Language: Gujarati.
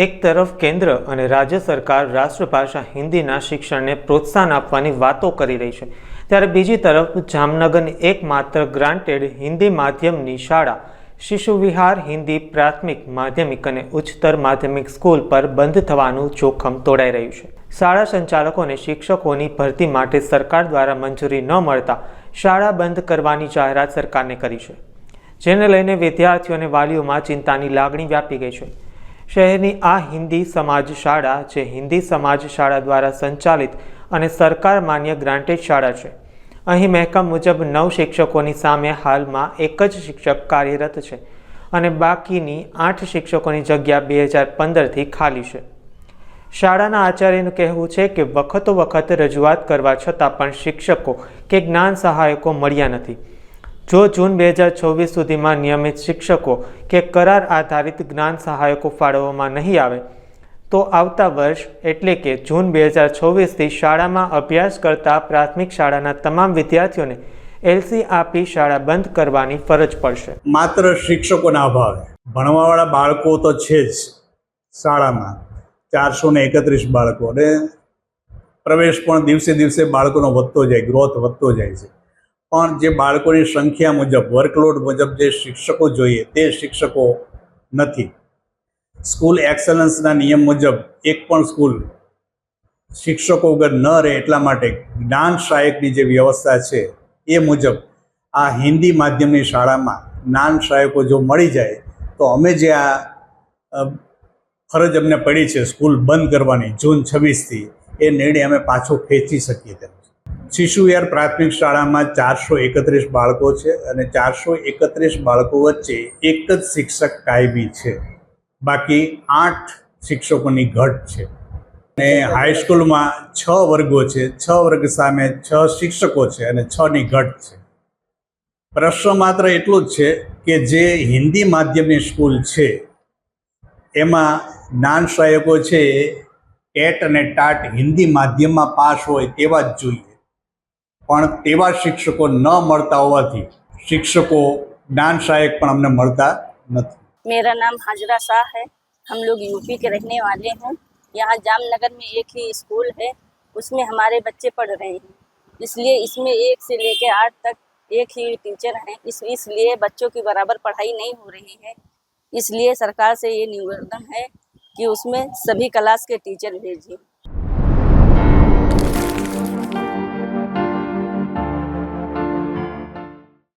એક તરફ કેન્દ્ર અને રાજ્ય સરકાર રાષ્ટ્રભાષા હિન્દીના શિક્ષણને પ્રોત્સાહન આપવાની વાતો કરી રહી છે, ત્યારે બીજી તરફ જામનગરની એકમાત્ર ગ્રાન્ટેડ હિન્દી માધ્યમની શાળા શિશુ વિહાર હિન્દી પ્રાથમિક માધ્યમિક અને ઉચ્ચતર માધ્યમિક સ્કૂલ પર બંધ થવાનું જોખમ તોડાઈ રહ્યું છે। શાળા સંચાલકો અને શિક્ષકોની ભરતી માટે સરકાર દ્વારા મંજૂરી ન મળતા શાળા બંધ કરવાની જાહેરાત સરકારને કરી છે, જેને લઈને વિદ્યાર્થીઓ અને વાલીઓમાં ચિંતાની લાગણી વ્યાપી ગઈ છે। શહેરની આ હિન્દી સમાજ શાળા, જે હિન્દી સમાજ શાળા દ્વારા સંચાલિત અને સરકાર માન્ય ગ્રાન્ટેડ શાળા છે, અહીં મહેકમ મુજબ 9 શિક્ષકોની સામે હાલમાં એક જ શિક્ષક કાર્યરત છે અને બાકીની 8 શિક્ષકોની જગ્યા 2015થી ખાલી છે। શાળાના આચાર્યનું કહેવું છે કે વખતો વખત રજૂઆત કરવા છતાં પણ શિક્ષકો કે જ્ઞાન સહાયકો મળ્યા નથી। જો જૂન 2024 સુધીમાં નિયમિત શિક્ષકો કે કરાર આધારિત જ્ઞાન સહાયકો ફાળવવામાં નહીં આવે તો આવતા વર્ષ એટલે કે જૂન 2024થી શાળામાં અભ્યાસ કરતા પ્રાથમિક શાળાના તમામ વિદ્યાર્થીઓને એલસી આપી શાળા બંધ કરવાની ફરજ પડશે। માત્ર શિક્ષકોના અભાવે ભણવાવાળા બાળકો તો છે જ શાળામાં 431 બાળકો, અને પ્રવેશ પણ દિવસે દિવસે બાળકોનો વધતો જાય, ગ્રોથ વધતો જાય છે, પણ જે બાળકોની સંખ્યા મુજબ, વર્કલોડ મુજબ જે શિક્ષકો જોઈએ તે શિક્ષકો નથી। સ્કૂલ એક્સલન્સના નિયમ મુજબ એક પણ સ્કૂલ શિક્ષકો વગર ન રહે, એટલા માટે જ્ઞાન સહાયકની જે વ્યવસ્થા છે એ મુજબ આ હિન્દી માધ્યમની શાળામાં જ્ઞાન સહાયકો જો મળી જાય તો અમે જે આ ફરજ અમને પડી છે સ્કૂલ બંધ કરવાની જૂન 26થી, એ નિર્ણય અમે પાછો ખેંચી શકીએ તેમ છે। શિશુ વિહાર પ્રાથમિક શાળામાં 431 બાળકો છે અને 431 બાળકો વચ્ચે એક જ શિક્ષક કાયમી છે, બાકી 8 શિક્ષકોની ઘટ છે। અને હાઈસ્કૂલમાં 6 વર્ગો છે, 6 વર્ગ સામે 6 શિક્ષકો છે અને 6ની ઘટ છે। પ્રશ્ન માત્ર એટલું જ છે કે જે હિન્દી માધ્યમની સ્કૂલ છે એમાં જ્ઞાન સહાયકો છે ટેટ અને ટાટ હિન્દી માધ્યમમાં પાસ હોય તેવા જ જોઈએ, પણ તેવા શિક્ષકો ન મળતા હોવાથી शिक्षकों ज्ञान सहायक पण हमने મળતા નથી। मेरा नाम हाजरा शाह है। हम लोग यूपी के रहने वाले हैं। यहाँ जामनगर में एक ही स्कूल है, उसमें हमारे बच्चे पढ़ रहे हैं, इसलिए इसमें 1 से लेकर 8 तक एक ही टीचर हैं। इसलिए बच्चों की बराबर पढ़ाई नहीं हो रही है। इसलिए सरकार से ये निवेदन है कि उसमें सभी क्लास के टीचर भेजिए।